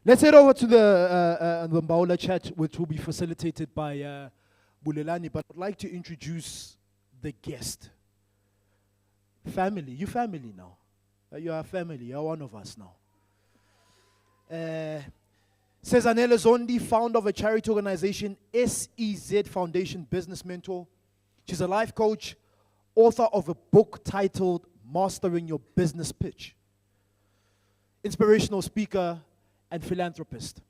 Let's head over to the Mbawula chat, which will be facilitated by Bulelani, but I'd like to introduce the guest. Family, you family now. You are family, you are one of us now. Sezanele Zondi, founder of a charity organization, SEZ Foundation Business Mentor. She's a life coach, author of a book titled Mastering Your Business Pitch, inspirational speaker, and philanthropist.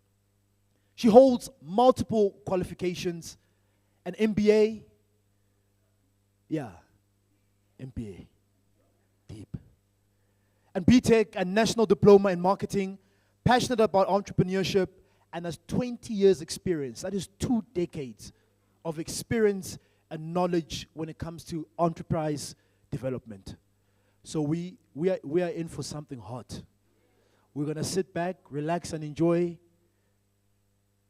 She holds multiple qualifications, an MBA, MBA, deep, and BTech and National Diploma in Marketing, passionate about entrepreneurship, and has 20 years experience. That is 2 decades of experience and knowledge when it comes to enterprise development. So we are in for something hot. We're going to sit back, relax, and enjoy.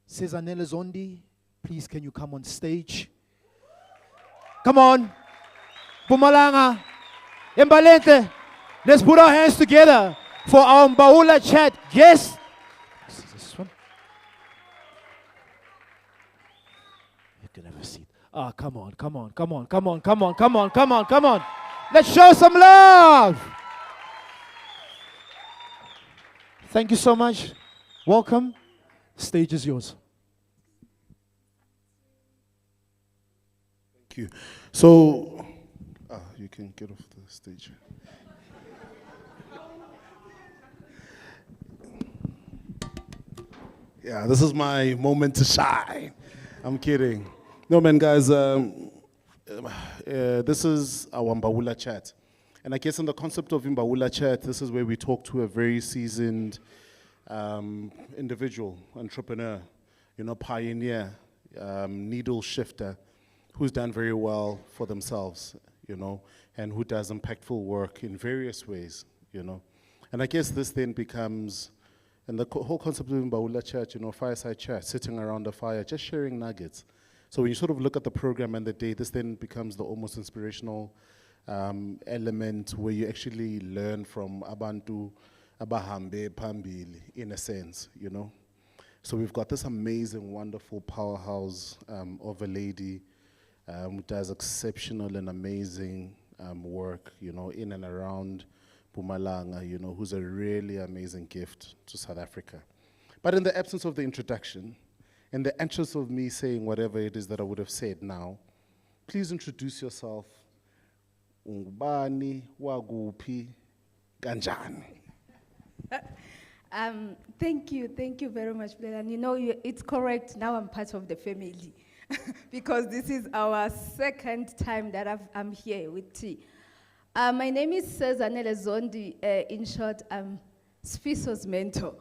Sezanele Zondi, please can you come on stage? Come on. Mpumalanga, Embalenhle, let's put our hands together for our Mbawula chat guest. This one? You can have a seat. Ah, come on. Let's show some love. Thank you so much. Welcome. Stage is yours. Thank you. So, you can get off the stage. Yeah, this is my moment to shine. I'm kidding. No, man, guys, this is our Mbawula chat. And I guess in the concept of Mbawula chat, this is where we talk to a very seasoned individual, entrepreneur, pioneer, needle shifter, who's done very well for themselves, and who does impactful work in various ways, And I guess this then becomes, and the whole concept of Mbawula chat, fireside chat, sitting around the fire, just sharing nuggets. So when you sort of look at the program and the day, this then becomes the almost inspirational element where you actually learn from abantu abahambe phambili, in a sense, So we've got this amazing, wonderful powerhouse of a lady who does exceptional and amazing work, in and around Mpumalanga, who's a really amazing gift to South Africa. But in the absence of the introduction, in the interest of me saying whatever it is that I would have said now, please introduce yourself. Ungubani, waguphi, kanjani. Thank you very much, Blair. And it's correct, now I'm part of the family. Because this is our second time that I'm here with T. My name is Sezanele Zondi. In short, I'm Sfiso's mentor.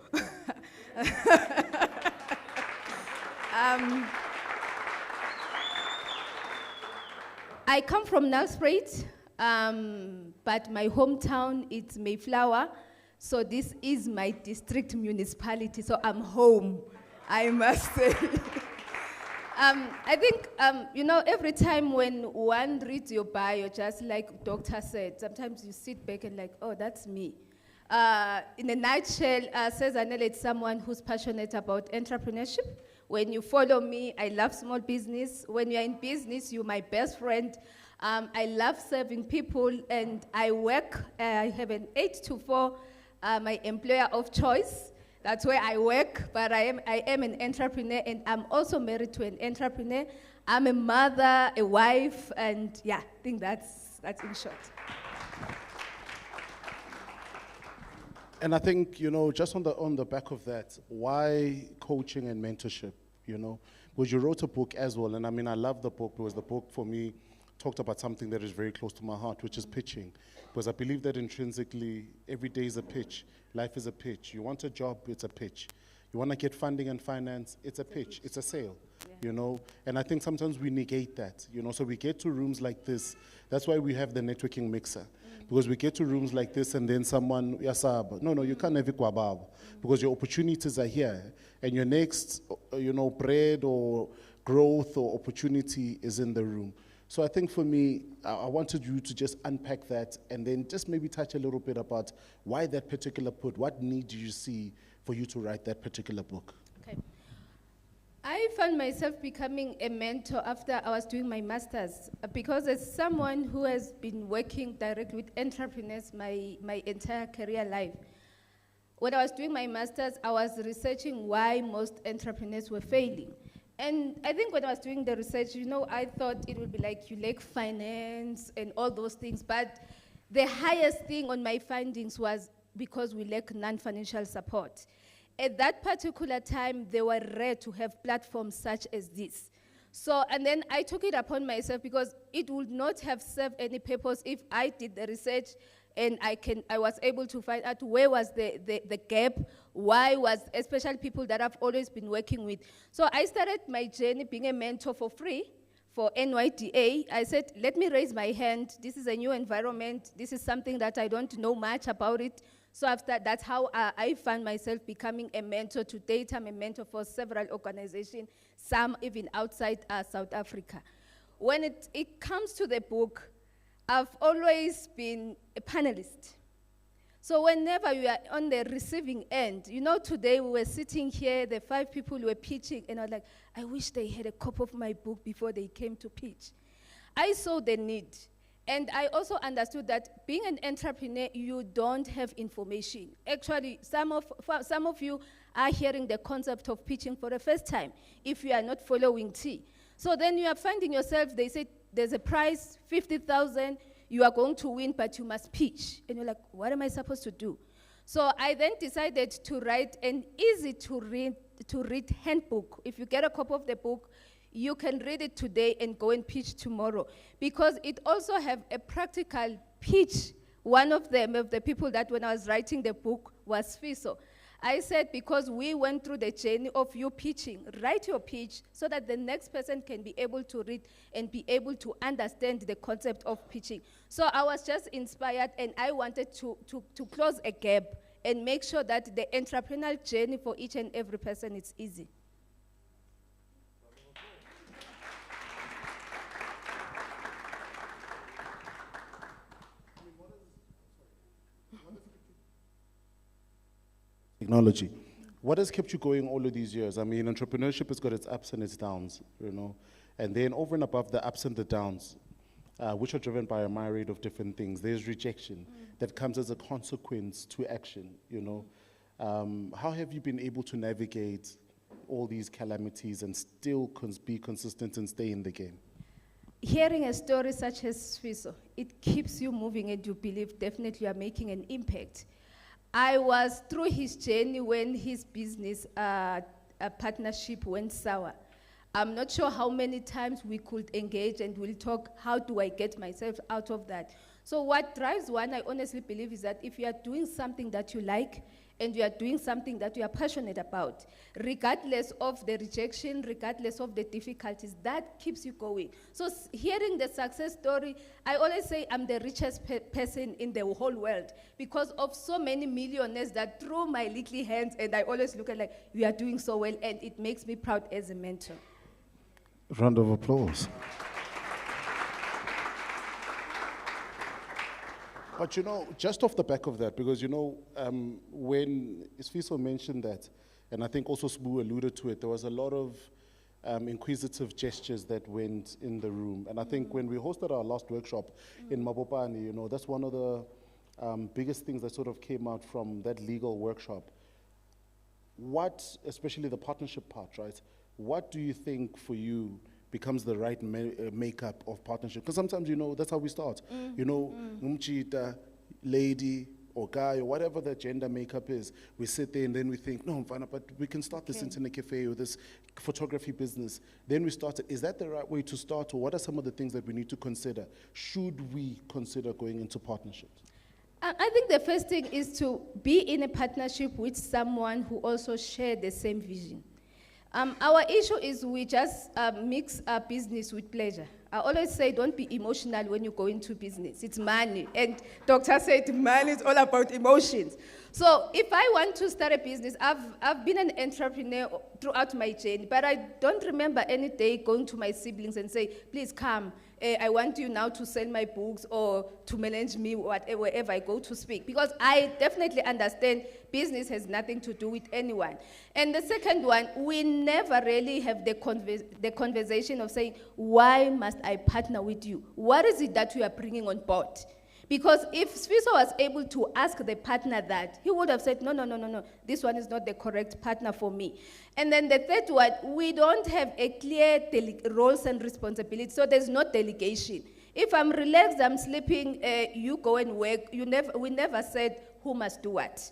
I come from Nelspruit, but my hometown is Mayflower. So this is my district municipality, so I'm home, I must say. I think, every time when one reads your bio, just like Doctor said, sometimes you sit back and like, oh, that's me. In a nutshell, Sezanele is someone who's passionate about entrepreneurship. When you follow me, I love small business. When you're in business, you're my best friend. I love serving people, and I work. I have an 8 to 4, my employer of choice. That's where I work, but I am an entrepreneur, and I'm also married to an entrepreneur. I'm a mother, a wife, and I think that's in short. And I think, just on the back of that, why coaching and mentorship, Because you wrote a book as well, and I love the book because the book for me talked about something that is very close to my heart, which is pitching. Because I believe that intrinsically, every day is a pitch. Life is a pitch. You want a job, it's a pitch. You want to get funding and finance, it's a pitch, it's a sale, And I think sometimes we negate that, So we get to rooms like this. That's why we have the networking mixer. Because we get to rooms like this and then someone, no, you can't have it because your opportunities are here. And your next, bread or growth or opportunity is in the room. So I think for me, I wanted you to just unpack that and then just maybe touch a little bit about why that particular put, what need do you see for you to write that particular book? Okay. I found myself becoming a mentor after I was doing my master's, because as someone who has been working directly with entrepreneurs my entire career life, when I was doing my master's, I was researching why most entrepreneurs were failing. And I think when I was doing the research, I thought it would be like you lack finance and all those things, but the highest thing on my findings was because we lack non-financial support. At that particular time, they were rare to have platforms such as this. So, and then I took it upon myself, because it would not have served any purpose if I did the research and I was able to find out where was the gap, why was, especially people that I've always been working with. So I started my journey being a mentor for free for NYDA. I said, let me raise my hand. This is a new environment. This is something that I don't know much about it. So after that's how I found myself becoming a mentor. To date, I'm a mentor for several organizations, some even outside South Africa. When it comes to the book, I've always been a panelist. So whenever you are on the receiving end, today we were sitting here, the 5 people were pitching, and I was like, I wish they had a copy of my book before they came to pitch. I saw the need. And I also understood that being an entrepreneur, you don't have information. Actually, some of you are hearing the concept of pitching for the first time if you are not following T. So then you are finding yourself, they say, there's a prize, 50,000, you are going to win, but you must pitch. And you're like, what am I supposed to do? So I then decided to write an easy-to-read handbook. If you get a copy of the book, you can read it today and go and pitch tomorrow, because it also have a practical pitch. One of the people that when I was writing the book was Fiso. I said, because we went through the journey of you pitching, write your pitch so that the next person can be able to read and be able to understand the concept of pitching. So I was just inspired, and I wanted to close a gap and make sure that the entrepreneurial journey for each and every person is easy. Technology. What has kept you going all of these years? I mean, entrepreneurship has got its ups and its downs, and then over and above the ups and the downs, which are driven by a myriad of different things, there's rejection that comes as a consequence to action, How have you been able to navigate all these calamities and still be consistent and stay in the game? Hearing a story such as Fiso, it keeps you moving, and you believe definitely you are making an impact. I was through his journey when his business partnership went sour. I'm not sure how many times we could engage and we'll talk, how do I get myself out of that? So what drives one, I honestly believe, is that if you are doing something that you like and you are doing something that you are passionate about, regardless of the rejection, regardless of the difficulties, that keeps you going. So hearing the success story, I always say I'm the richest person in the whole world because of so many millionaires that throw my little hands, and I always look at like, we are doing so well, and it makes me proud as a mentor. Round of applause. But just off the back of that, because when Isfiso mentioned that, and I think also Sbu alluded to it, there was a lot of inquisitive gestures that went in the room. And I think when we hosted our last workshop in Mabopane, that's one of the biggest things that sort of came out from that legal workshop. What, especially the partnership part, right? What do you think for you becomes the right makeup of partnership? Because sometimes, that's how we start. Umchita, lady, or guy, or whatever the gender makeup is, we sit there and then we think, no, Mfana, but we can start this internet cafe or this photography business. Then we start it. Is that the right way to start, or what are some of the things that we need to consider? Should we consider going into partnerships? I think the first thing is to be in a partnership with someone who also shares the same vision. Our issue is we just mix business with pleasure. I always say don't be emotional when you go into business. It's money. And doctor said money is all about emotions. So if I want to start a business, I've been an entrepreneur throughout my journey, but I don't remember any day going to my siblings and say, please come, I want you now to sell my books or to manage me wherever I go to speak. Because I definitely understand business has nothing to do with anyone. And the second one, we never really have the conversation of saying, why must I partner with you? What is it that you are bringing on board? Because if Sfiso was able to ask the partner that, he would have said, no, this one is not the correct partner for me. And then the third one, we don't have a clear roles and responsibilities, so there's no delegation. If I'm relaxed, I'm sleeping, you go and work, we never said who must do what.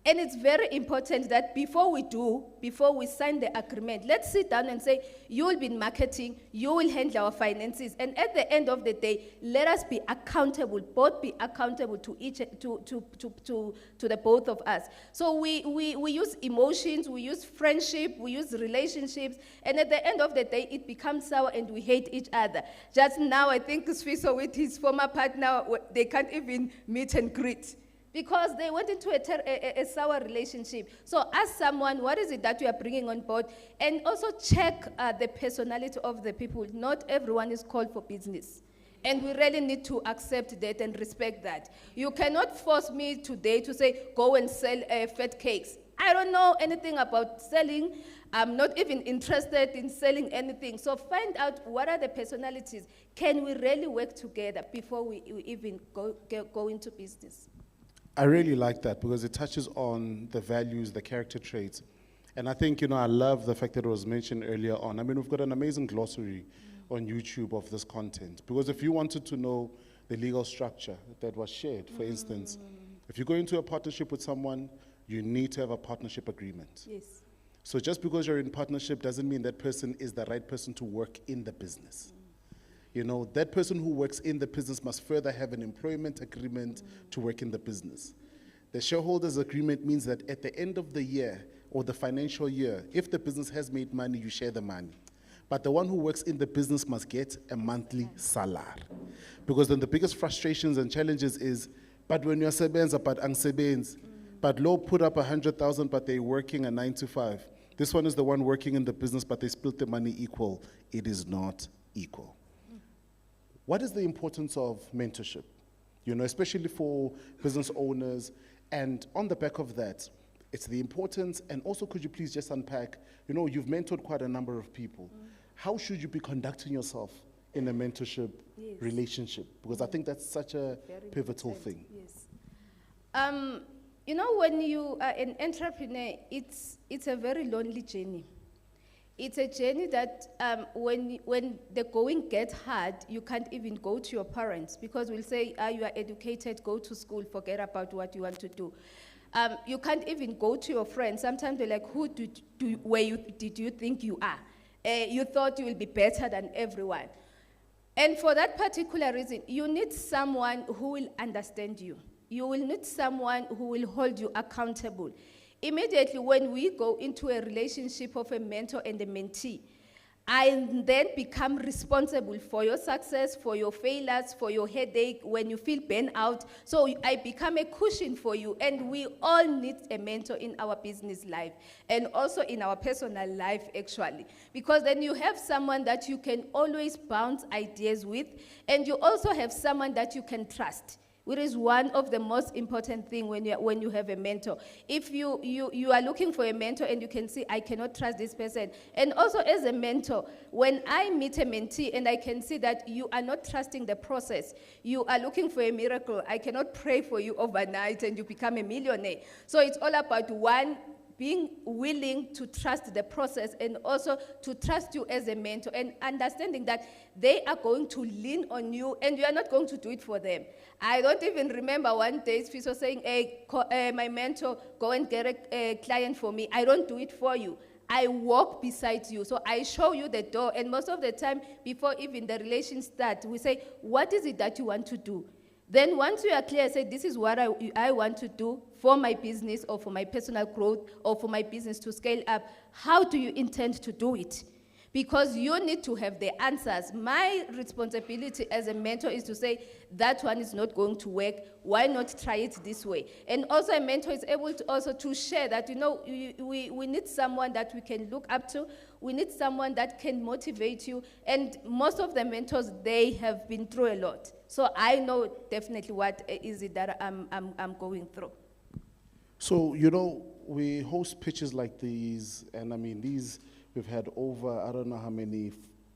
And it's very important that before we sign the agreement, let's sit down and say, you will be in marketing, you will handle our finances, and at the end of the day, let us be accountable, both be accountable to each, to the both of us. So we use emotions, we use friendship, we use relationships, and at the end of the day, it becomes sour and we hate each other. Just now, I think Sfiso with his former partner, they can't even meet and greet, because they went into a sour relationship. So ask someone, what is it that you are bringing on board? And also check the personality of the people. Not everyone is called for business. And we really need to accept that and respect that. You cannot force me today to say, go and sell fat cakes. I don't know anything about selling. I'm not even interested in selling anything. So find out what are the personalities. Can we really work together before we even go into business? I really like that because it touches on the values, the character traits. And I think, I love the fact that it was mentioned earlier on. I mean, we've got an amazing glossary on YouTube of this content. Because if you wanted to know the legal structure that was shared, for instance, if you go into a partnership with someone, you need to have a partnership agreement. Yes. So just because you're in partnership doesn't mean that person is the right person to work in the business. That person who works in the business must further have an employment agreement to work in the business. The shareholders agreement means that at the end of the year or the financial year, if the business has made money, you share the money. But the one who works in the business must get a monthly salary. Because then the biggest frustrations and challenges is, but when you're sebenza, but angsebenzi, but low put up 100,000, but they're working a 9 to 5. This one is the one working in the business, but they split the money equal. It is not equal. What is the importance of mentorship? Especially for business owners, and on the back of that, it's the importance, and also could you please just unpack, you've mentored quite a number of people. How should you be conducting yourself in a mentorship relationship? Because I think that's such a Very pivotal important, thing. Yes. When you are an entrepreneur, it's a very lonely journey. It's a journey that when the going gets hard, you can't even go to your parents because we'll say, you are educated, go to school, forget about what you want to do. You can't even go to your friends. Sometimes they're like, who did you think you are? You thought you will be better than everyone. And for that particular reason, you need someone who will understand you. You will need someone who will hold you accountable. Immediately when we go into a relationship of a mentor and a mentee, I then become responsible for your success, for your failures, for your headache, when you feel burnt out. So I become a cushion for you, and we all need a mentor in our business life and also in our personal life, actually. Because then you have someone that you can always bounce ideas with, and you also have someone that you can trust, which is one of the most important things when you have a mentor. If you are looking for a mentor and you can see, I cannot trust this person. And also as a mentor, when I meet a mentee and I can see that you are not trusting the process, you are looking for a miracle, I cannot pray for you overnight and you become a millionaire. So it's all about one, being willing to trust the process and also to trust you as a mentor and understanding that they are going to lean on you and you are not going to do it for them. I don't even remember one day Sfiso saying, hey, my mentor, go and get a client for me. I don't do it for you. I walk beside you. So I show you the door. And most of the time, before even the relation starts, we say, what is it that you want to do? Then once you are clear, say, this is what I want to do for my business or for my personal growth or for my business to scale up. How do you intend to do it? Because you need to have the answers. My responsibility as a mentor is to say, that one is not going to work. Why not try it this way? And also a mentor is able to also to share that, we need someone that we can look up to. We need someone that can motivate you. And most of the mentors, they have been through a lot. So I know definitely what is it that I'm going through. So, you know, we host pitches like these, and I mean, we've had over, I don't know how many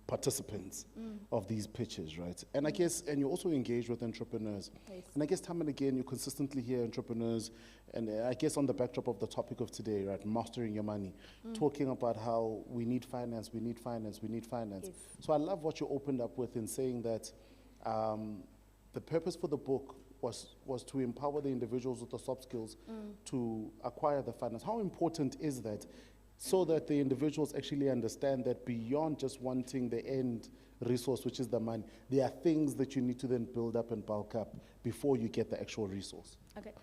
participants of these pitches, right? And I guess, and you also engage with entrepreneurs. Yes. And I guess time and again, you consistently hear entrepreneurs, and I guess on the backdrop of the topic of today, right, mastering your money, talking about how we need finance, we need finance, we need finance. Yes. So I love what you opened up with in saying that the purpose for the book was to empower the individuals with the soft skills to acquire the finance. How important is that, so that the individuals actually understand that beyond just wanting the end resource, which is the money, there are things that you need to then build up and bulk up before you get the actual resource? Okay.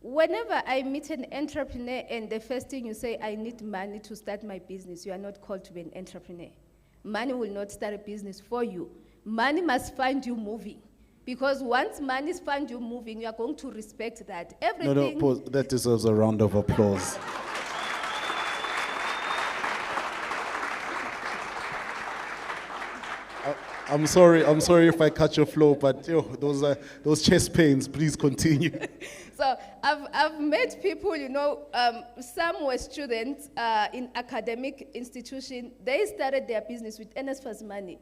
Whenever I meet an entrepreneur and the first thing you say, I need money to start my business, you are not called to be an entrepreneur. Money will not start a business for you. Money must find you moving. Because once money finds you moving, you are going to respect that. Everything. No, pause. That deserves a round of applause. I'm sorry if I cut your flow, but those chest pains, please continue. So I've met people, you know, some were students in academic institution. They started their business with NSFAS money.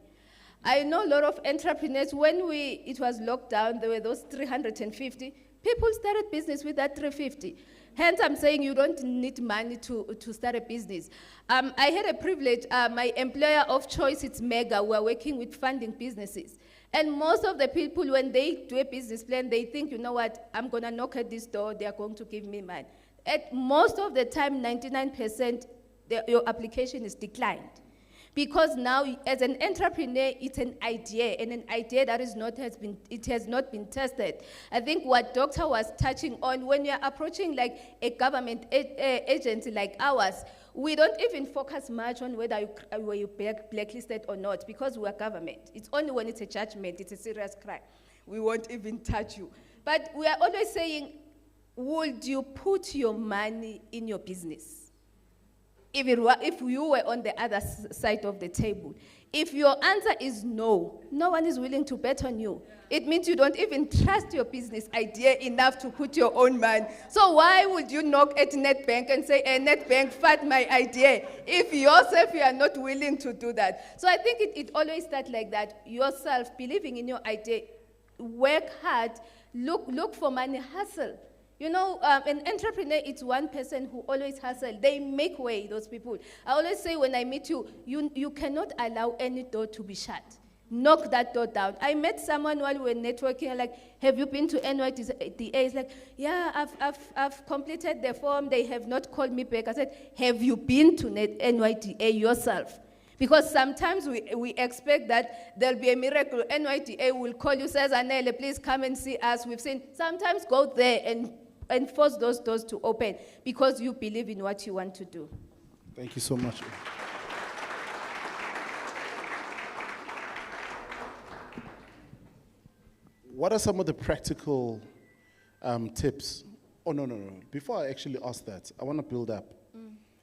I know a lot of entrepreneurs, when it was locked down, there were those 350. People started business with that 350. Hence, I'm saying you don't need money to start a business. I had a privilege, my employer of choice, it's Mega, we're working with funding businesses. And most of the people, when they do a business plan, they think, you know what, I'm gonna knock at this door, they're going to give me money. At most of the time, 99%, your application is declined. Because now, as an entrepreneur, it's an idea, and an idea that has not been tested. I think what Doctor was touching on, when you're approaching like a government agency like ours, we don't even focus much on whether you're blacklisted or not, because we are government. It's only when it's a judgment, it's a serious crime, we won't even touch you. But we are always saying, would you put your money in your business? If you were on the other side of the table. If your answer is no, no one is willing to bet on you. It means you don't even trust your business idea enough to put your own money. So why would you knock at Nedbank and say, hey, Nedbank, fund my idea, if yourself you are not willing to do that? So I think it always starts like that. Yourself, believing in your idea, work hard, look for money, hustle. You know, an entrepreneur, it's one person who always hustle. They make way, those people. I always say when I meet you, you cannot allow any door to be shut. Knock that door down. I met someone while we were networking, like, have you been to NYDA? He's like, yeah, I've completed the form. They have not called me back. I said, have you been to NYDA yourself? Because sometimes we expect that there'll be a miracle. NYDA will call you, Sezanele, please come and see us. We've seen, sometimes go there and force those doors to open because you believe in what you want to do. Thank you so much. What are some of the practical tips? Oh, no. Before I actually ask that, I want to build up.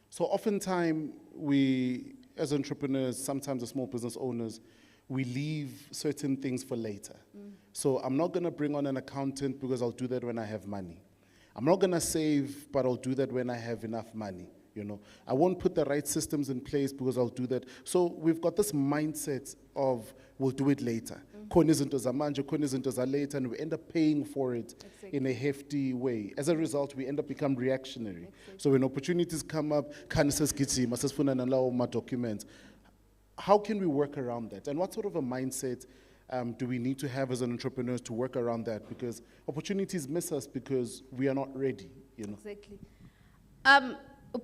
So oftentimes we, as entrepreneurs, sometimes as small business owners, we leave certain things for later. So I'm not going to bring on an accountant because I'll do that when I have money. I'm not going to save, but I'll do that when I have enough money. You know, I won't put the right systems in place because I'll do that. So we've got this mindset of we'll do it later. Khona izinto zamanje, khona izinto zalater, and we end up paying for it in a hefty way. As a result, we end up becoming reactionary. So when opportunities come up, documents. How can we work around that? And what sort of a mindset do we need to have as an entrepreneur to work around that? Because opportunities miss us because we are not ready, you know. Exactly.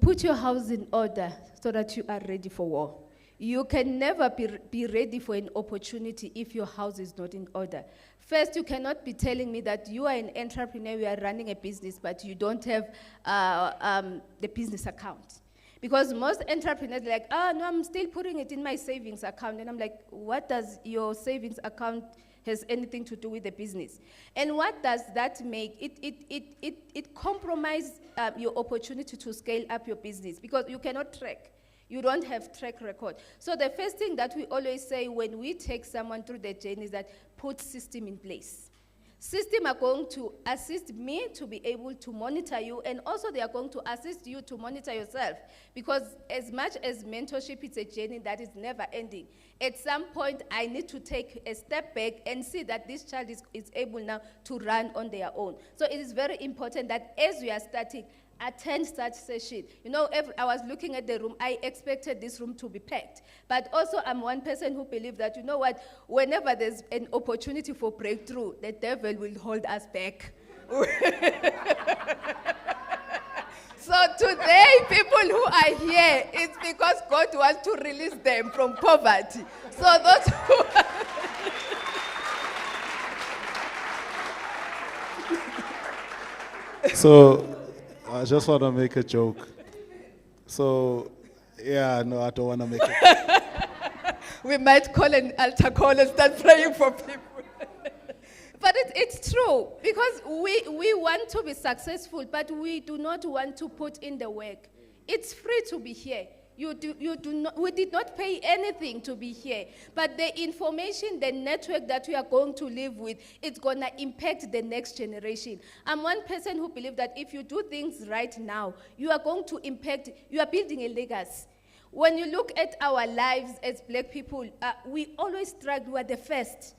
Put your house in order so that you are ready for war. You can never be ready for an opportunity if your house is not in order. First, you cannot be telling me that you are an entrepreneur, you are running a business, but you don't have the business account. Because most entrepreneurs are like, oh, no, I'm still putting it in my savings account. And I'm like, what does your savings account has anything to do with the business? And what does that make? It compromises your opportunity to scale up your business because you cannot track. You don't have track record. So the first thing that we always say when we take someone through the journey is that put system in place. System are going to assist me to be able to monitor you, and also they are going to assist you to monitor yourself. Because as much as mentorship is a journey that is never ending, at some point I need to take a step back and see that this child is able now to run on their own. So it is very important that as we are starting, attend such session. You know, I was looking at the room, I expected this room to be packed. But also I'm one person who believes that, you know what, whenever there's an opportunity for breakthrough, the devil will hold us back. So today, people who are here, it's because God wants to release them from poverty. So those who So I just want to make a joke. So, yeah, no, I don't want to make it. we might call an altar call and start praying for people. But it's true, because we want to be successful, but we do not want to put in the work. It's free to be here. We did not pay anything to be here. But the information, the network that we are going to live with, it's going to impact the next generation. I'm one person who believes that if you do things right now, you are going to impact, you are building a legacy. When you look at our lives as black people, we always struggle with the first.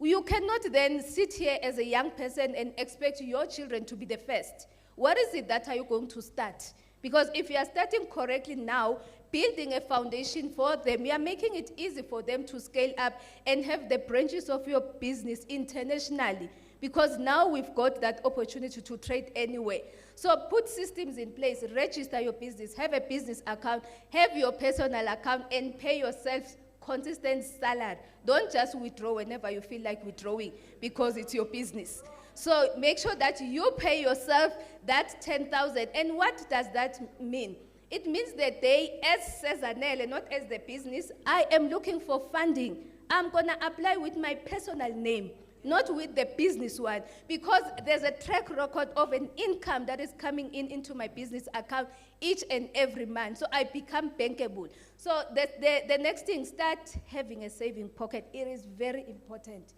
You cannot then sit here as a young person and expect your children to be the first. What is it that are you going to start? Because if you are starting correctly now, building a foundation for them, you are making it easy for them to scale up and have the branches of your business internationally. Because now we've got that opportunity to trade anywhere. So put systems in place, register your business, have a business account, have your personal account, and pay yourself consistent salary. Don't just withdraw whenever you feel like withdrawing because it's your business. So make sure that you pay yourself that 10,000. And what does that mean? It means that they, as Sezanele, not as the business, I am looking for funding. I'm going to apply with my personal name, not with the business one, because there's a track record of an income that is coming into my business account each and every month. So I become bankable. So the next thing, start having a saving pocket. It is very important.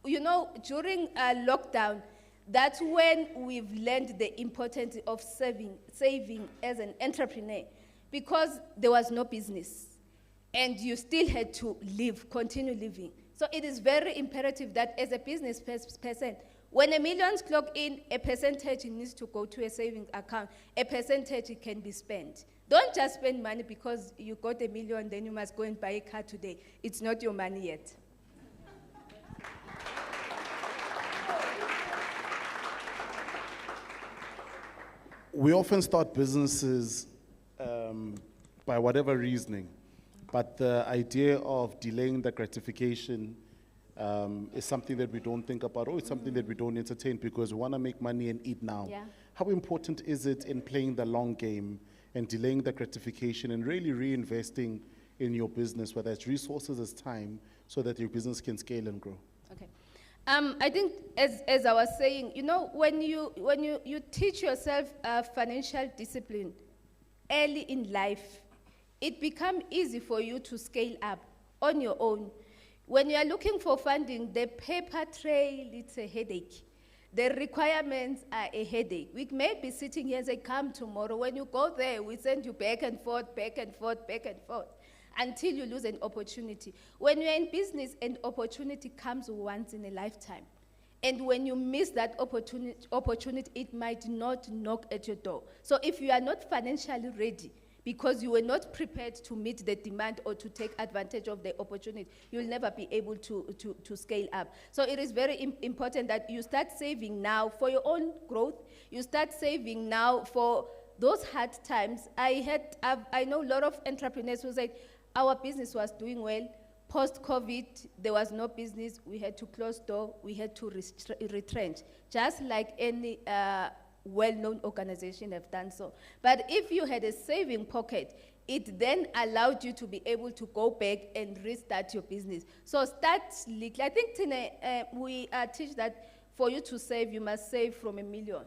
You know, during lockdown, that's when we've learned the importance of saving as an entrepreneur, because there was no business and you still had to continue living. So it is very imperative that as a business person, when a million's clock in, a percentage needs to go to a savings account, a percentage can be spent. Don't just spend money because you got $1 million, then you must go and buy a car today. It's not your money yet. We often start businesses by whatever reasoning, but the idea of delaying the gratification is something that we don't think about, or it's something that we don't entertain because we want to make money and eat now. Yeah. How important is it in playing the long game and delaying the gratification and really reinvesting in your business, whether it's resources as time, so that your business can scale and grow? Okay. I think, as I was saying, you know, when you teach yourself financial discipline early in life, it becomes easy for you to scale up on your own. When you are looking for funding, the paper trail, it's a headache. The requirements are a headache. We may be sitting here and say, come tomorrow. When you go there, we send you back and forth, back and forth, back and forth, until you lose an opportunity. When you're in business, an opportunity comes once in a lifetime. And when you miss that opportunity, it might not knock at your door. So if you are not financially ready, because you were not prepared to meet the demand or to take advantage of the opportunity, you'll never be able to scale up. So it is very important that you start saving now for your own growth. You start saving now for those hard times. I know a lot of entrepreneurs who said, our business was doing well. Post-COVID, there was no business. We had to close door. We had to retrench, just like any well-known organization have done so. But if you had a saving pocket, it then allowed you to be able to go back and restart your business. So start little. I think, Tina, we teach that for you to save, you must save from $1 million.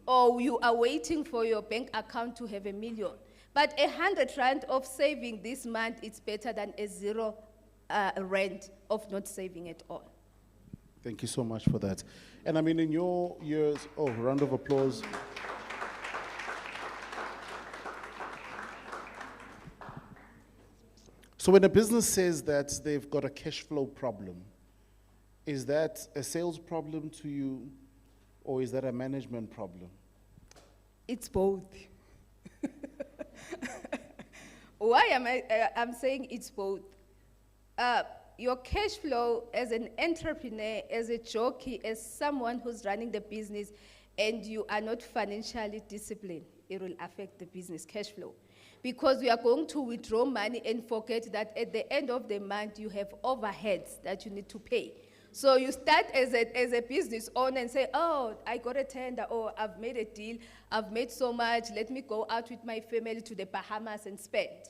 Or you are waiting for your bank account to have $1 million. But 100 rand of saving this month is better than a 0 rand of not saving at all. Thank you so much for that. And I mean, in your years, oh, round of applause. So when a business says that they've got a cash flow problem, is that a sales problem to you, or is that a management problem? It's both. Why am I'm saying it's both? Your cash flow as an entrepreneur, as a jockey, as someone who's running the business, and you are not financially disciplined, it will affect the business cash flow. Because you are going to withdraw money and forget that at the end of the month, you have overheads that you need to pay. So you start as a business owner and say, oh, I got a tender, or I've made a deal, I've made so much, let me go out with my family to the Bahamas and spend.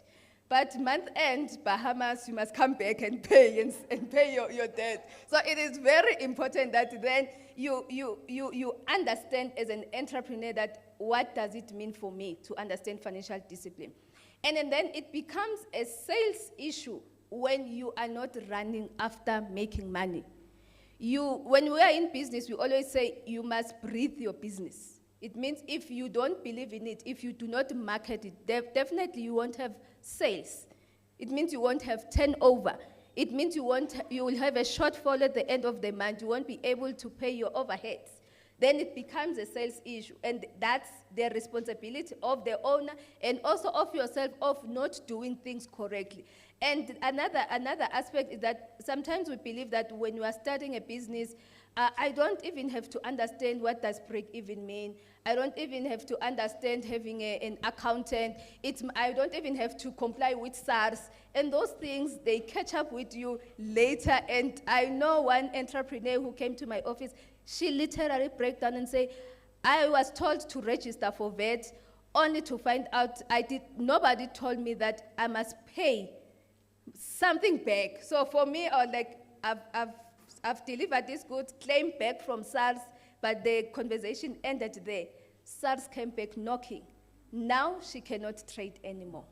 But month end, Bahamas, you must come back and pay and pay your debt. So it is very important that then you understand as an entrepreneur that what does it mean for me to understand financial discipline. And then it becomes a sales issue when you are not running after making money. When we are in business, we always say you must breathe your business. It means if you don't believe in it, if you do not market it, definitely you won't have sales. It means you won't have turnover. It means you will have a shortfall at the end of the month. You won't be able to pay your overheads. Then it becomes a sales issue, and that's the responsibility of the owner and also of yourself of not doing things correctly. And another aspect is that sometimes we believe that when you are starting a business, I don't even have to understand what does break-even mean. I don't even have to understand having an accountant. I don't even have to comply with SARS. And those things, they catch up with you later. And I know one entrepreneur who came to my office, she literally broke down and said, I was told to register for VAT only to find out nobody told me that I must pay something back. So for me, I was like, I've delivered this goods, claim back from SARS, but the conversation ended there. SARS came back knocking. Now she cannot trade anymore.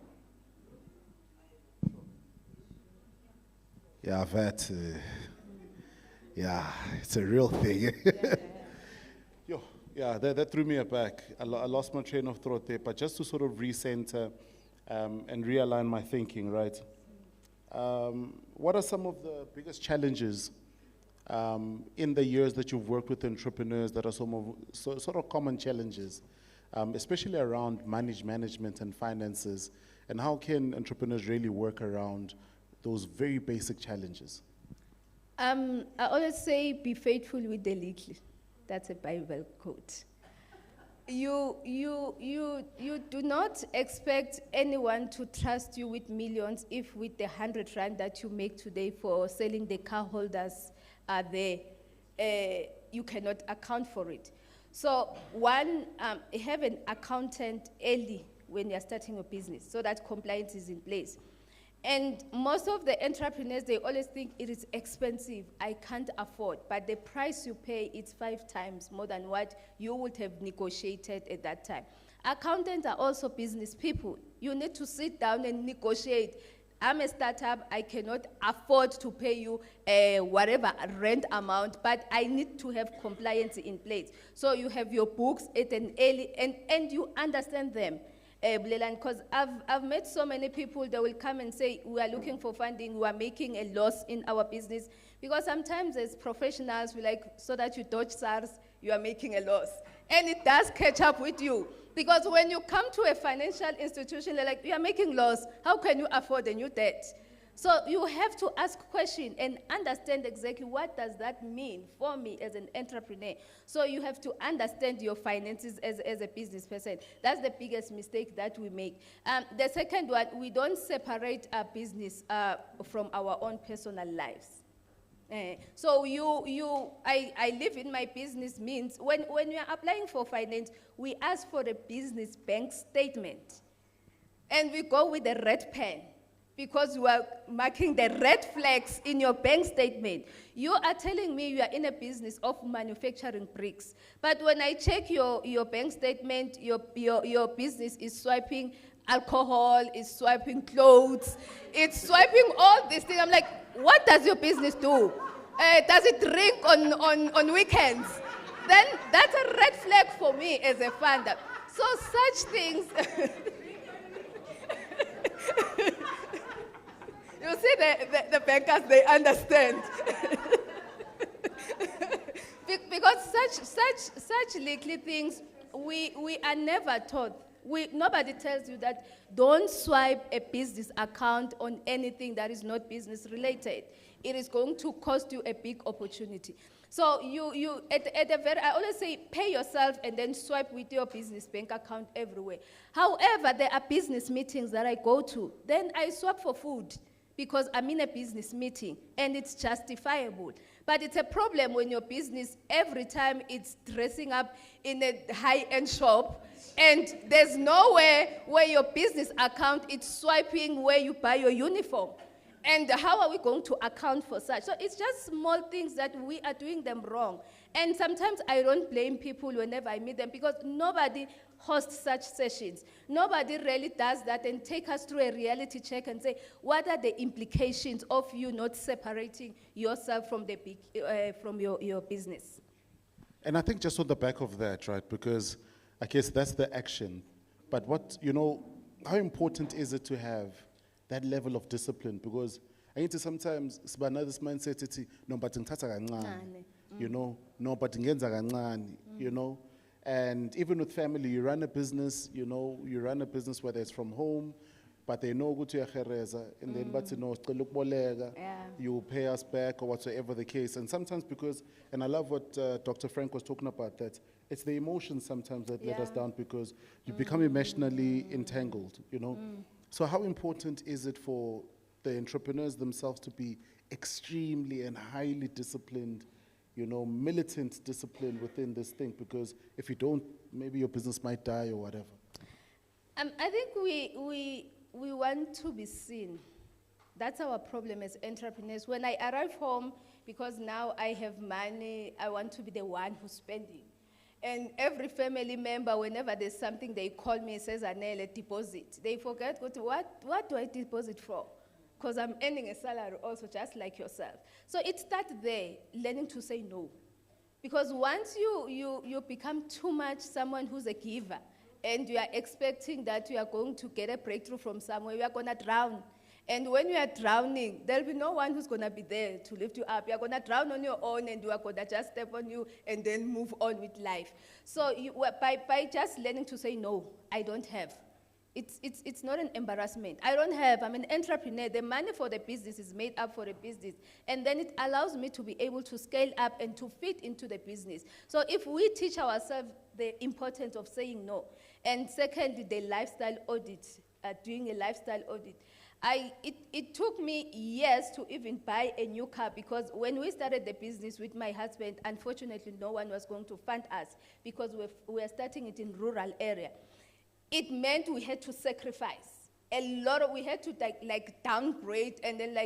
Yeah, VAT, it's a real thing. That threw me aback. I lost my train of thought there, but just to sort of recenter and realign my thinking, right? What are some of the biggest challenges in the years that you've worked with entrepreneurs that are sort of common challenges, especially around management and finances, and how can entrepreneurs really work around those very basic challenges? I always say, be faithful with the little. That's a Bible quote. You do not expect anyone to trust you with millions if with the 100 rand that you make today for selling the car holders are there, you cannot account for it. So have an accountant early when you're starting a business so that compliance is in place. And most of the entrepreneurs, they always think it is expensive, I can't afford, but the price you pay is 5 times more than what you would have negotiated at that time. Accountants are also business people. You need to sit down and negotiate. I'm a startup, I cannot afford to pay you whatever rent amount, but I need to have compliance in place. So you have your books at an early, and you understand them. Because I've met so many people that will come and say, we are looking for funding, we are making a loss in our business. Because sometimes as professionals, we like, so that you dodge SARS, you are making a loss. And it does catch up with you. Because when you come to a financial institution, they're like, you are making loss, how can you afford a new debt? So you have to ask questions and understand exactly what does that mean for me as an entrepreneur. So you have to understand your finances as a business person. That's the biggest mistake that we make. The second one, we don't separate our business from our own personal lives. So I live in my business means when we are applying for finance, we ask for a business bank statement. And we go with a red pen, because you are marking the red flags in your bank statement. You are telling me you are in a business of manufacturing bricks. But when I check your bank statement, your business is swiping alcohol, is swiping clothes, it's swiping all these things. I'm like, what does your business do? Does it drink on weekends? Then that's a red flag for me as a funder. So such things. You see, the bankers, they understand. Because such little things, we are never taught. Nobody tells you that don't swipe a business account on anything that is not business related. It is going to cost you a big opportunity. So I always say, pay yourself and then swipe with your business bank account everywhere. However, there are business meetings that I go to. Then I swap for food because I'm in a business meeting and it's justifiable. But it's a problem when your business, every time it's dressing up in a high-end shop and there's nowhere where your business account is swiping where you buy your uniform. And how are we going to account for such? So it's just small things that we are doing them wrong. And sometimes I don't blame people whenever I meet them because nobody hosts such sessions. Nobody really does that and take us through a reality check and say, what are the implications of you not separating yourself from the big, from your business? And I think just on the back of that, right, because I guess that's the action. But what, how important is it to have that level of discipline? Because I need to sometimes, this mindset, it's, no, but no, but and even with family, you run a business, you run a business whether it's from home, but they know go to your and then but you pay us back or whatsoever the case. And sometimes because, and I love what Dr. Frank was talking about, that it's the emotions sometimes that let us down because you become emotionally entangled, So how important is it for the entrepreneurs themselves to be extremely and highly disciplined, militant discipline within this thing? Because if you don't, maybe your business might die or whatever. I think we want to be seen. That's our problem as entrepreneurs. When I arrive home, because now I have money, I want to be the one who's spending. And every family member, whenever there's something, they call me, Sezanele, deposit. They forget, what do I deposit for? Because I'm earning a salary also, just like yourself. So it starts there, learning to say no. Because once you become too much someone who's a giver, and you are expecting that you are going to get a breakthrough from somewhere, you are going to drown. And when you are drowning, there'll be no one who's going to be there to lift you up. You're going to drown on your own, and you are going to just step on you and then move on with life. So by just learning to say, no, I don't have. It's not an embarrassment. I don't have. I'm an entrepreneur. The money for the business is made up for the business. And then it allows me to be able to scale up and to fit into the business. So if we teach ourselves the importance of saying no, and secondly, the lifestyle audit, doing a lifestyle audit, it took me years to even buy a new car because when we started the business with my husband, unfortunately, no one was going to fund us because we were starting it in rural area. It meant we had to sacrifice a lot. We had to like downgrade and then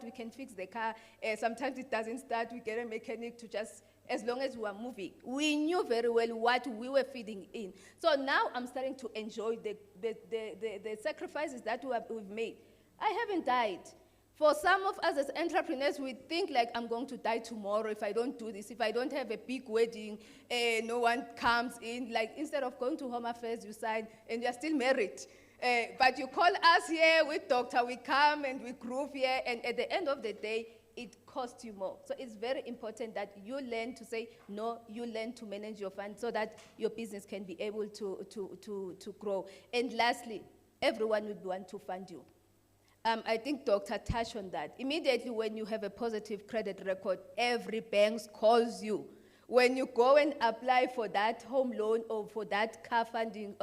we can fix the car. Sometimes it doesn't start. We get a mechanic to just, as long as we are moving. We knew very well what we were feeding in. So now I'm starting to enjoy the sacrifices that we've made. I haven't died. For some of us as entrepreneurs, we think like I'm going to die tomorrow if I don't do this. If I don't have a big wedding, no one comes in. Like instead of going to Home Affairs, you sign and you're still married. But you call us here with doctor, we come and we groove here, and at the end of the day, it costs you more. So it's very important that you learn to say no, you learn to manage your funds so that your business can be able to grow. And lastly, everyone would want to fund you. I think Doctor touched on that. Immediately when you have a positive credit record, every bank calls you. When you go and apply for that home loan or for that car funding,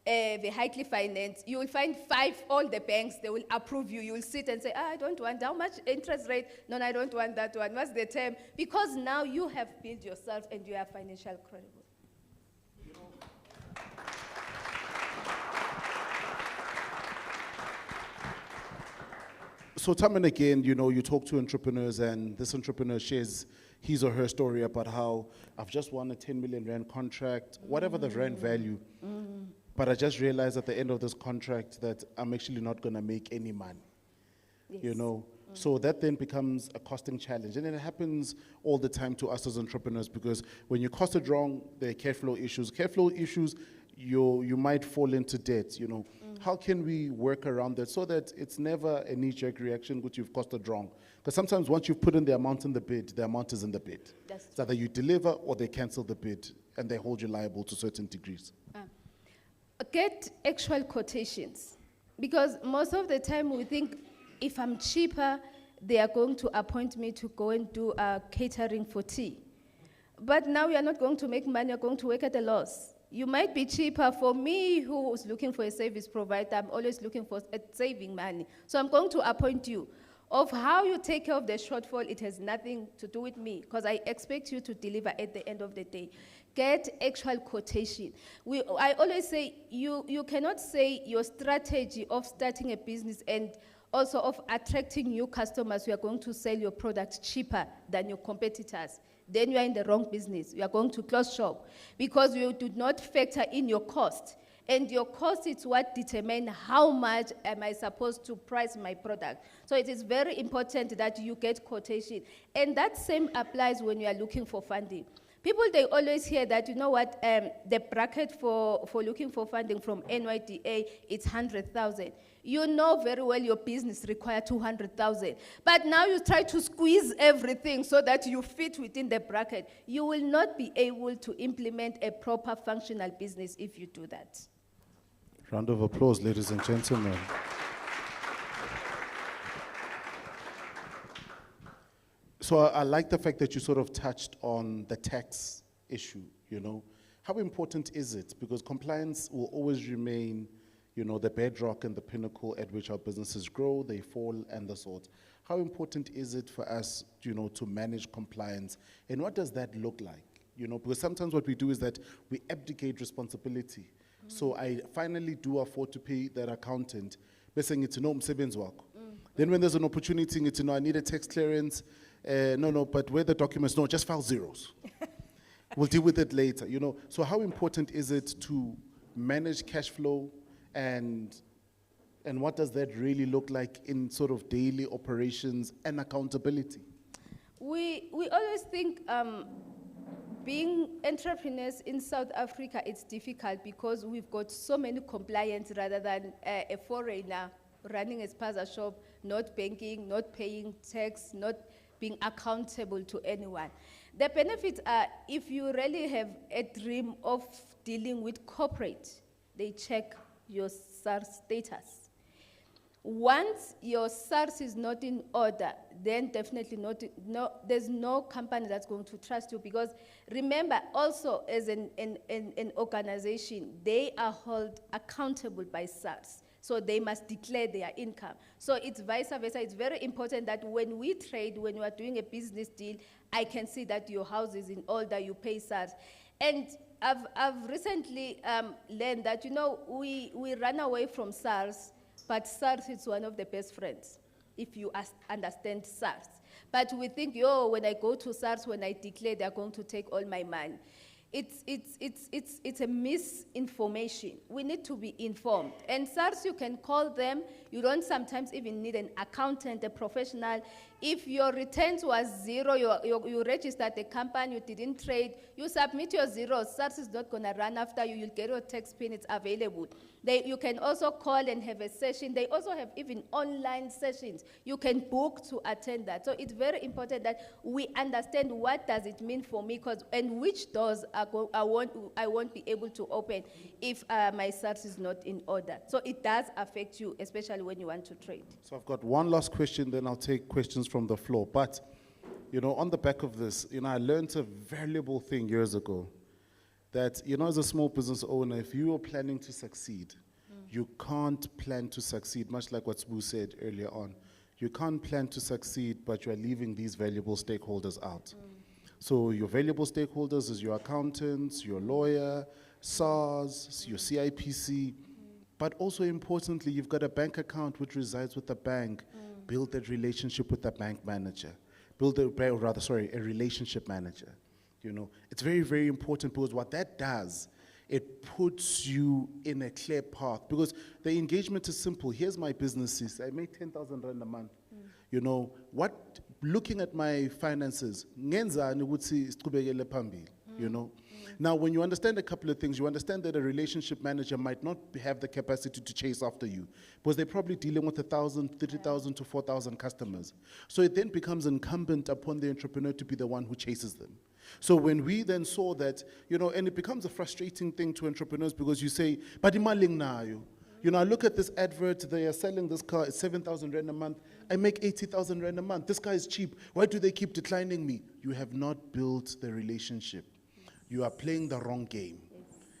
vehicle finance, you will find all the banks, they will approve you. You will sit and say, I don't want, how much interest rate? No, I don't want that one. What's the term? Because now you have built yourself and you are financially credible. So time and again, you talk to entrepreneurs and this entrepreneur shares his or her story about how I've just won a 10 million rand contract, whatever the rand value, but I just realized at the end of this contract that I'm actually not going to make any money. Yes. So that then becomes a costing challenge. And it happens all the time to us as entrepreneurs, because when you cost it wrong, there are cash flow issues. Cash flow issues, you might fall into debt, you know. How can we work around that so that it's never a knee-jerk reaction which you've costed wrong? Because sometimes once you've put in the amount in the bid, the amount is in the bid. That's It's either you deliver or they cancel the bid and they hold you liable to certain degrees. Get actual quotations, because most of the time we think if I'm cheaper, they are going to appoint me to go and do catering for tea. But now we are not going to make money, you're going to work at a loss. You might be cheaper. For me, who was looking for a service provider, I'm always looking for saving money. So I'm going to appoint you. Of how you take care of the shortfall, it has nothing to do with me, because I expect you to deliver at the end of the day. Get actual quotation. I always say, you cannot say your strategy of starting a business and also of attracting new customers who are going to sell your product cheaper than your competitors. Then you are in the wrong business. You are going to close shop because you do not factor in your cost. And your cost is what determines how much am I supposed to price my product. So it is very important that you get quotation. And that same applies when you are looking for funding. People, they always hear that, you know what, the bracket for looking for funding from NYDA, it's 100,000. You know very well your business requires 200,000. But now you try to squeeze everything so that you fit within the bracket. You will not be able to implement a proper functional business if you do that. Round of applause, ladies and gentlemen. So I like the fact that you sort of touched on the tax issue, you know. How important is it? Because compliance will always remain, you know, the bedrock and the pinnacle at which our businesses grow, they fall, and the sort. How important is it for us, you know, to manage compliance? And what does that look like? You know, because sometimes what we do is that we abdicate responsibility. So I finally do afford to pay that accountant, saying it's no msebenzi wako. Then when there's an opportunity, it's I need a tax clearance. No, but where the documents, no, just file zeros. We'll deal with it later, you know. So how important is it to manage cash flow, and what does that really look like in sort of daily operations and accountability? We always think being entrepreneurs in South Africa, it's difficult because we've got so many compliance rather than a foreigner running a spaza shop, not banking, not paying tax, not being accountable to anyone. The benefits are, if you really have a dream of dealing with corporate, they check your SARS status. Once your SARS is not in order, then definitely there's no company that's going to trust you, because remember, also as an organization, they are held accountable by SARS. So they must declare their income. So it's vice versa. It's very important that when we trade, when we are doing a business deal, I can see that your house is in order, you pay SARS. And I've recently learned that, you know, we run away from SARS, but SARS is one of the best friends, if you understand SARS. But we think, when I go to SARS, when I declare, they're going to take all my money. It's a misinformation. We need to be informed. And SARS, you can call them. You don't sometimes even need an accountant, a professional. If your returns was zero, you registered the company, you didn't trade, you submit your zeros. SARS is not going to run after you. You'll get your tax pin. It's available. You can also call and have a session. They also have even online sessions. You can book to attend that. So it's very important that we understand what does it mean for me, and which doors I won't be able to open if my SARS is not in order. So it does affect you, especially when you want to trade. So I've got one last question, then I'll take questions from the floor. But, you know, on the back of this, you know, I learned a valuable thing years ago, that, you know, as a small business owner, if you are planning to succeed, you can't plan to succeed, much like what Sbu said earlier on. You can't plan to succeed, but you are leaving these valuable stakeholders out. So your valuable stakeholders is your accountants, your lawyer, SARS, your CIPC, but also importantly, you've got a bank account which resides with the bank. Build that relationship with the bank manager. A relationship manager. You know, it's very, very important, because what that does it puts you in a clear path, because the engagement is simple. Here's my businesses. I make 10,000 rand a month. You know, looking at my finances, ngenzani ukuthi siqhubekele phambili, you know. Now, when you understand a couple of things, you understand that a relationship manager might not have the capacity to chase after you, because they're probably dealing with 1,000, 30,000 to 4,000 customers. So it then becomes incumbent upon the entrepreneur to be the one who chases them. So when we then saw that, you know, and it becomes a frustrating thing to entrepreneurs, because you say, but imaling nayo. You know, I look at this advert, they are selling this car, it's 7,000 rand a month. I make 80,000 rand a month. This car is cheap. Why do they keep declining me? You have not built the relationship. You are playing the wrong game,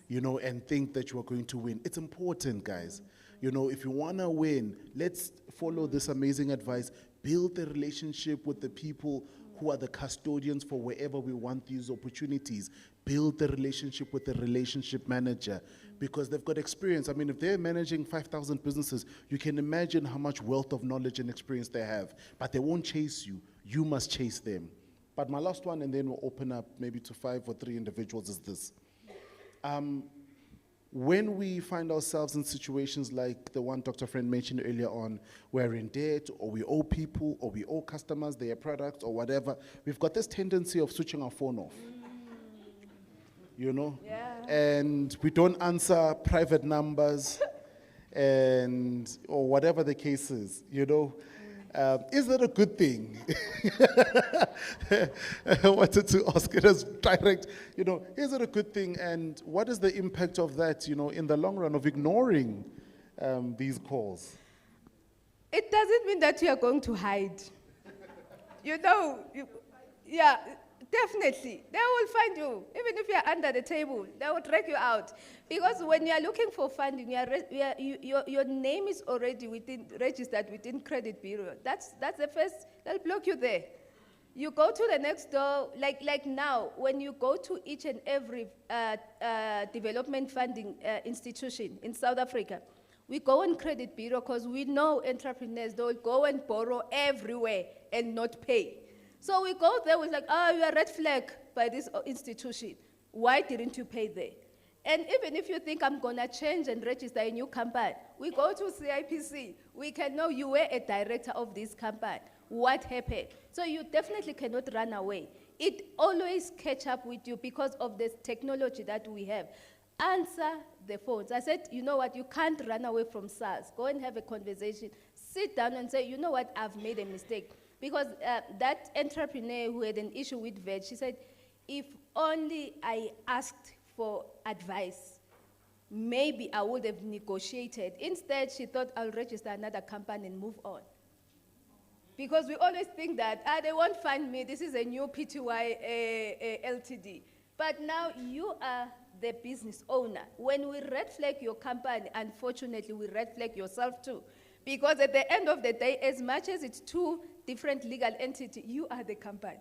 you know, and think that you are going to win. It's important, guys. You know, if you want to win, let's follow this amazing advice. Build the relationship with the people who are the custodians for wherever we want these opportunities. Build the relationship with the relationship manager, because they've got experience. I mean, if they're managing 5,000 businesses, you can imagine how much wealth of knowledge and experience they have. But they won't chase you. You must chase them. But my last one, and then we'll open up maybe to 5 or 3 individuals, is this. When we find ourselves in situations like the one Dr. Friend mentioned earlier on, we're in debt, or we owe people, or we owe customers their products, or whatever, we've got this tendency of switching our phone off. You know? Yeah. And we don't answer private numbers, or whatever the case is, you know? Is that a good thing? I wanted to ask it as direct, you know, is it a good thing, and what is the impact of that, you know, in the long run, of ignoring these calls? It doesn't mean that you are going to hide. You know, yeah, definitely. They will find you. Even if you are under the table, they will drag you out. Because when you are looking for funding, your name is already registered within credit bureau. That's the first, they'll block you there. You go to the next door, like now, when you go to each and every development funding institution in South Africa, we go on credit bureau because we know entrepreneurs, they'll go and borrow everywhere and not pay. So we go there, we're like, oh, you are red flag by this institution. Why didn't you pay there? And even if you think I'm gonna change and register a new company, we go to CIPC. We can know you were a director of this company. What happened? So you definitely cannot run away. It always catch up with you because of this technology that we have. Answer the phones. I said, you know what, you can't run away from SARS. Go and have a conversation. Sit down and say, you know what, I've made a mistake. Because that entrepreneur who had an issue with VET, she said, if only I asked for advice, maybe I would have negotiated. Instead, she thought I'll register another company and move on. Because we always think that, they won't fund me, this is a new PTY LTD. But now you are the business owner. When we red flag your company, unfortunately, we red flag yourself too. Because at the end of the day, as much as it's two different legal entities, you are the company.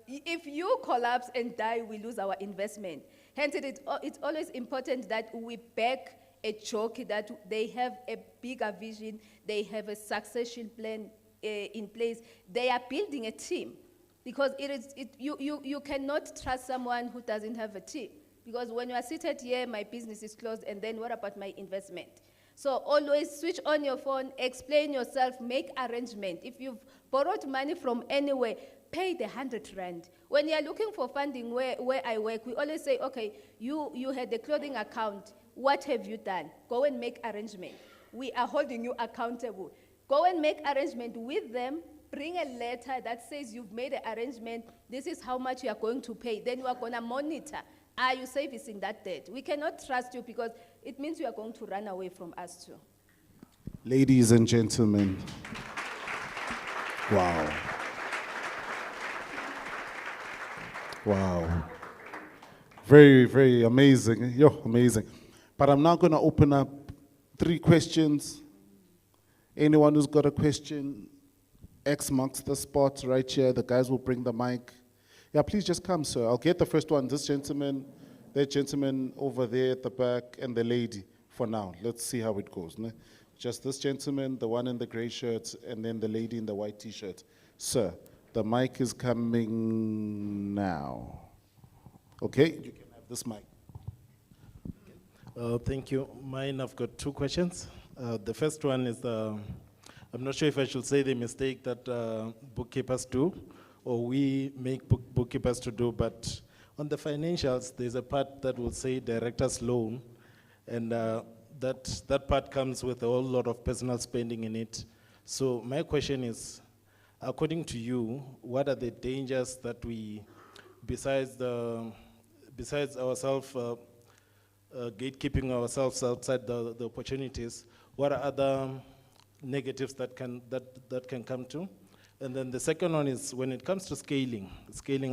If you collapse and die, we lose our investment. Hence, it's always important that we back a jockey, that they have a bigger vision, they have a succession plan in place. They are building a team. Because you cannot trust someone who doesn't have a team. Because when you are seated here, my business is closed, and then what about my investment? So always switch on your phone, explain yourself, make arrangement. If you've borrowed money from anywhere, pay the 100 rand. When you're looking for funding where I work, we always say, okay, you had a clothing account. What have you done? Go and make arrangement. We are holding you accountable. Go and make arrangement with them. Bring a letter that says you've made an arrangement. This is how much you are going to pay. Then we are going to monitor. Are you servicing that debt? We cannot trust you because it means you are going to run away from us too. Ladies and gentlemen, wow. Wow. Very, very amazing. You're amazing. But I'm now going to open up 3 questions. Anyone who's got a question, X marks the spot right here. The guys will bring the mic. Yeah, please just come, sir. I'll get the first one. This gentleman, that gentleman over there at the back, and the lady for now. Let's see how it goes. Ne? Just this gentleman, the one in the gray shirt, and then the lady in the white t-shirt. Sir, the mic is coming now. Okay, you can have this mic. Thank you. Mine, I've got two questions. The first one is, I'm not sure if I should say the mistake that bookkeepers do, or we make bookkeepers to do, but on the financials, there's a part that will say director's loan, and that part comes with a whole lot of personal spending in it. So my question is, according to you, what are the dangers that we, besides ourselves, gatekeeping ourselves outside the opportunities, what are other negatives that can come to? And then the second one is, when it comes to scaling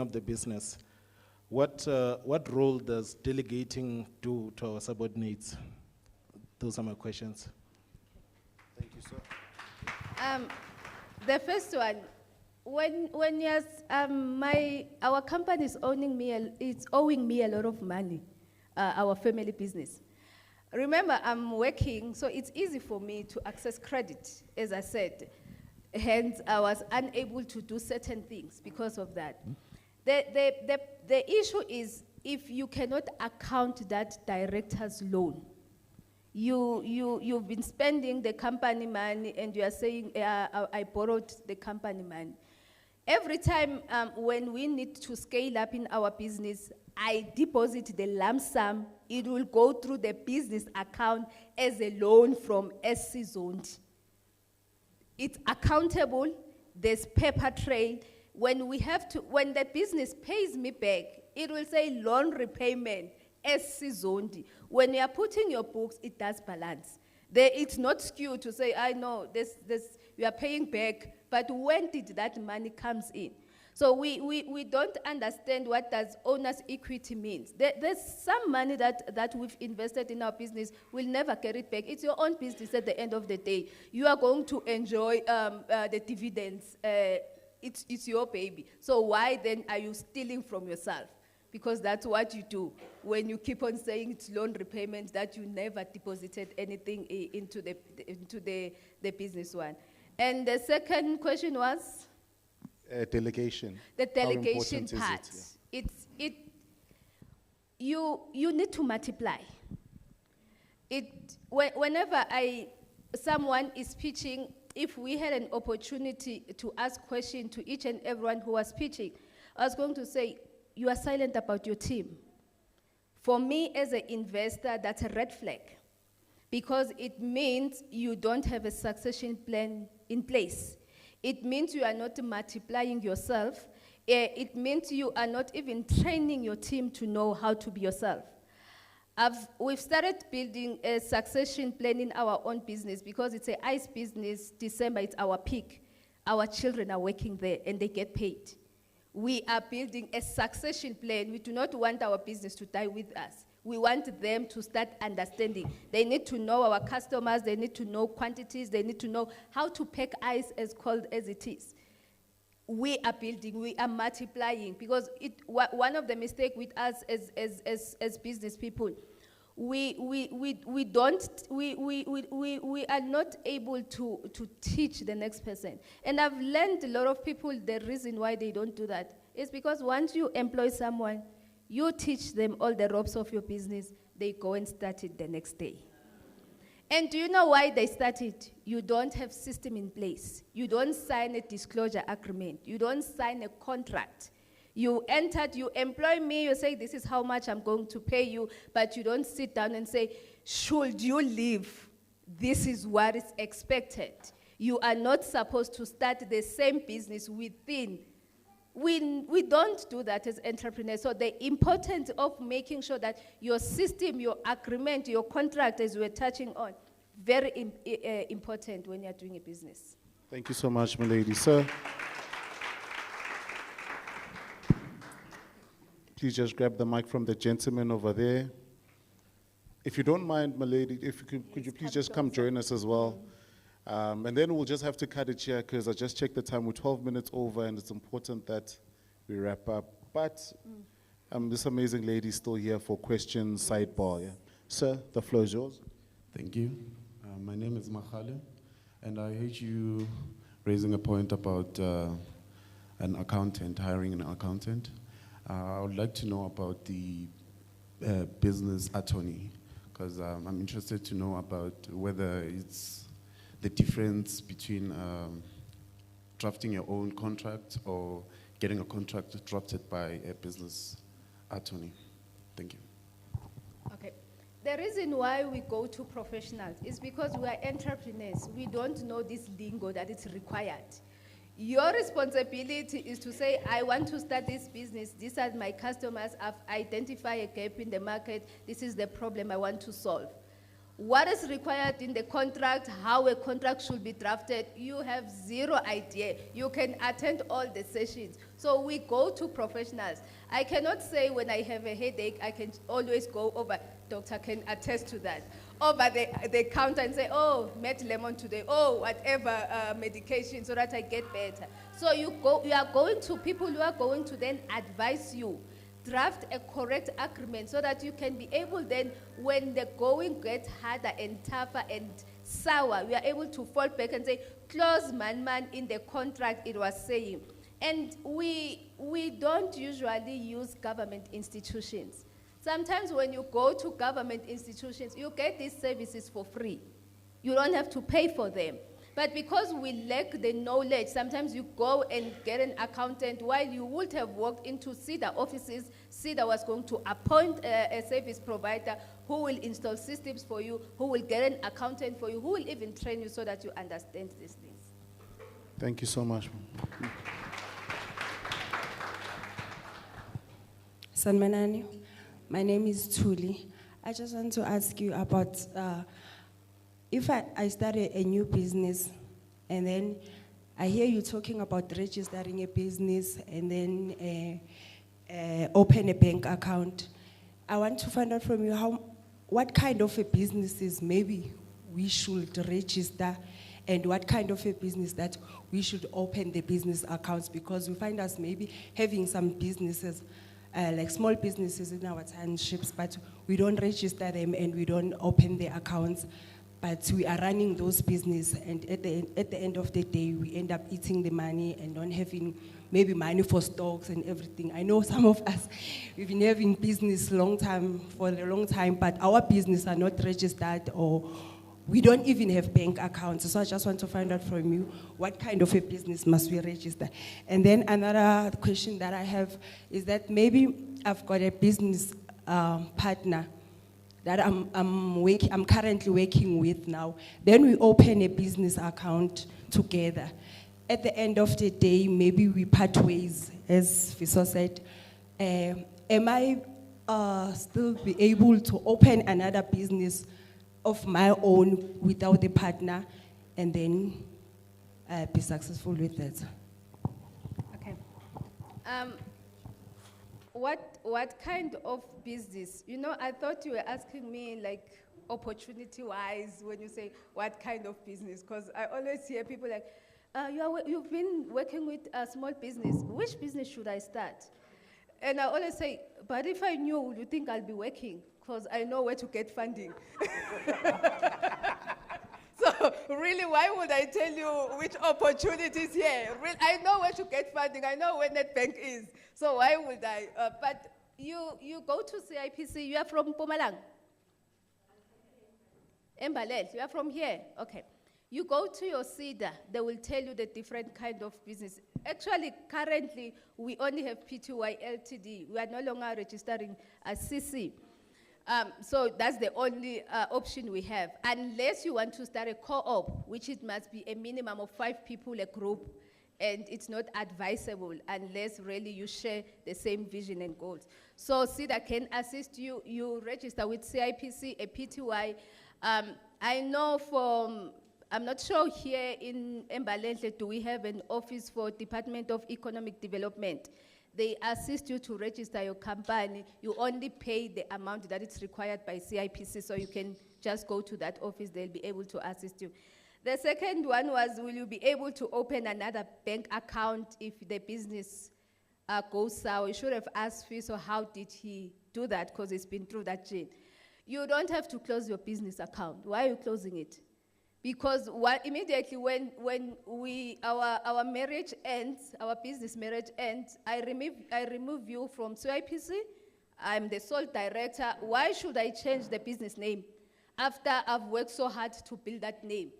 up the business, what role does delegating do to our subordinates? Those are my questions. Thank you, sir. The first one, when yes, our company is owing me a lot of money, our family business. Remember, I'm working, so it's easy for me to access credit, as I said. Hence, I was unable to do certain things because of that. The issue is, if you cannot account that director's loan, you've been spending the company money and you are saying, I borrowed the company money. Every time when we need to scale up in our business, I deposit the lump sum, it will go through the business account as a loan from SEZ Zondi. It's accountable, there's paper trail. When the business pays me back, it will say loan repayment, SEZ Zondi. When you are putting your books, it does balance. It's not skewed to say, I know, you are paying back, but when did that money comes in? So we don't understand what does owner's equity means. There's some money that we've invested in our business, we'll never get it back. It's your own business at the end of the day. You are going to enjoy the dividends. It's your baby. So why then are you stealing from yourself? Because that's what you do when you keep on saying it's loan repayment, that you never deposited anything into the business one. And the second question was? Delegation. The delegation part. You need to multiply. Whenever someone is pitching, if we had an opportunity to ask questions to each and everyone who was pitching, I was going to say, you are silent about your team. For me, as an investor, that's a red flag, because it means you don't have a succession plan in place. It means you are not multiplying yourself. It means you are not even training your team to know how to be yourself. We've started building a succession plan in our own business because it's an ICE business. December, it's our peak. Our children are working there and they get paid. We are building a succession plan. We do not want our business to die with us. We want them to start understanding. They need to know our customers, they need to know quantities, they need to know how to pack ice as cold as it is. We are building, we are multiplying, because one of the mistakes with us as business people, we are not able to teach the next person. And I've learned a lot of people, the reason why they don't do that is because once you employ someone, you teach them all the ropes of your business, they go and start it the next day. And do you know why they start it? You don't have system in place. You don't sign a disclosure agreement. You don't sign a contract. You entered, you employ me, you say, this is how much I'm going to pay you, but you don't sit down and say, should you leave? This is what is expected. You are not supposed to start the same business within. We don't do that as entrepreneurs. So the importance of making sure that your system, your agreement, your contract, as we're touching on, very important when you're doing a business. Thank you so much, my lady. Sir, please just grab the mic from the gentleman over there. If you don't mind, my lady, if you could you please just come join us as well? And then we'll just have to cut it here because I just checked the time. We're 12 minutes over and it's important that we wrap up. But this amazing lady is still here for questions, sidebar. Yeah. Sir, the floor is yours. Thank you. My name is Mahale, and I heard you raising a point about an accountant, hiring an accountant. I would like to know about the business attorney, because I'm interested to know about whether it's the difference between drafting your own contract or getting a contract drafted by a business attorney. Thank you. Okay. The reason why we go to professionals is because we are entrepreneurs. We don't know this lingo that is required. Your responsibility is to say, I want to start this business. These are my customers. I've identified a gap in the market. This is the problem I want to solve. What is required in the contract, how a contract should be drafted, you have zero idea. You can attend all the sessions. So we go to professionals. I cannot say when I have a headache, I can always go over, doctor can attest to that, over the counter and say, oh, met lemon today, oh, whatever medication so that I get better. So you are going to people who are going to then advise you. Draft a correct agreement so that you can be able then, when the going gets harder and tougher and sour, we are able to fall back and say, clause man in the contract it was saying. And we don't usually use government institutions. Sometimes when you go to government institutions, you get these services for free. You don't have to pay for them. But because we lack the knowledge, sometimes you go and get an accountant while you would have walked into SEDA offices. SEDA was going to appoint a service provider who will install systems for you, who will get an accountant for you, who will even train you so that you understand these things. Thank you so much. Sanmanani, my name is Tuli. I just want to ask you about if I start a new business and then I hear you talking about registering a business and then open a bank account. I want to find out from you what kind of a businesses maybe we should register and what kind of a business that we should open the business accounts, because we find us maybe having some businesses like small businesses in our townships, but we don't register them and we don't open the accounts. But we are running those businesses, and at the end of the day, we end up eating the money and not having maybe money for stocks and everything. I know some of us, we've been having business for a long time, but our business are not registered or we don't even have bank accounts. So I just want to find out from you, what kind of a business must we register? And then another question that I have is that maybe I've got a business partner that I'm currently working with now. Then we open a business account together. At the end of the day, maybe we part ways, as Fiso said. Am I still be able to open another business of my own without a partner and then be successful with that? Okay. What kind of business? You know, I thought you were asking me like opportunity-wise when you say what kind of business, because I always hear people like, you've been working with a small business. Which business should I start? And I always say, but if I knew, would you think I'll be working? Because I know where to get funding. So really, why would I tell you which opportunities here? I know where to get funding. I know where NetBank is. So why would I? But you go to CIPC. You are from Mpumalanga? Embalenhle. You are from here? Okay. You go to your SEDA. They will tell you the different kind of business. Actually, currently, we only have PTY Ltd. We are no longer registering as CC. So that's the only option we have. Unless you want to start a co-op, which it must be a minimum of 5 people, a group, and it's not advisable unless really you share the same vision and goals. So SEDA can assist you. You register with CIPC, a PTY. I know I'm not sure here in Embalenhle, do we have an office for Department of Economic Development? They assist you to register your company. You only pay the amount that is required by CIPC, so you can just go to that office. They'll be able to assist you. The second one was, will you be able to open another bank account if the business goes sour? You should have asked Fiso, how did he do that? Because it's been through that chain. You don't have to close your business account. Why are you closing it? Because immediately when our marriage ends, our business marriage ends, I remove you from CIPC, I'm the sole director. Why should I change the business name after I've worked so hard to build that name?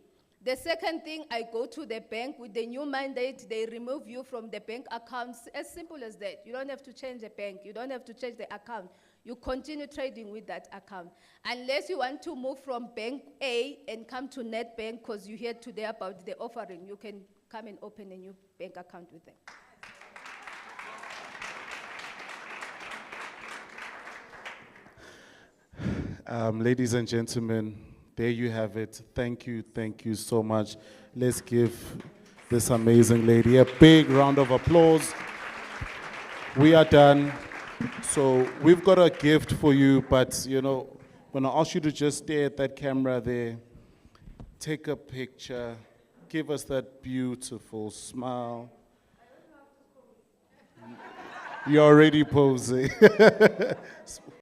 The second thing, I go to the bank with the new mandate, they remove you from the bank accounts, as simple as that. You don't have to change the bank, you don't have to change the account. You continue trading with that account. Unless you want to move from bank A and come to Net Bank because you heard today about the offering, you can come and open a new bank account with them. Ladies and gentlemen, there you have it. Thank you so much. Let's give this amazing lady a big round of applause. We are done. So we've got a gift for you, but you know, when I ask you to just stare at that camera there, take a picture, give us that beautiful smile. You're already posing.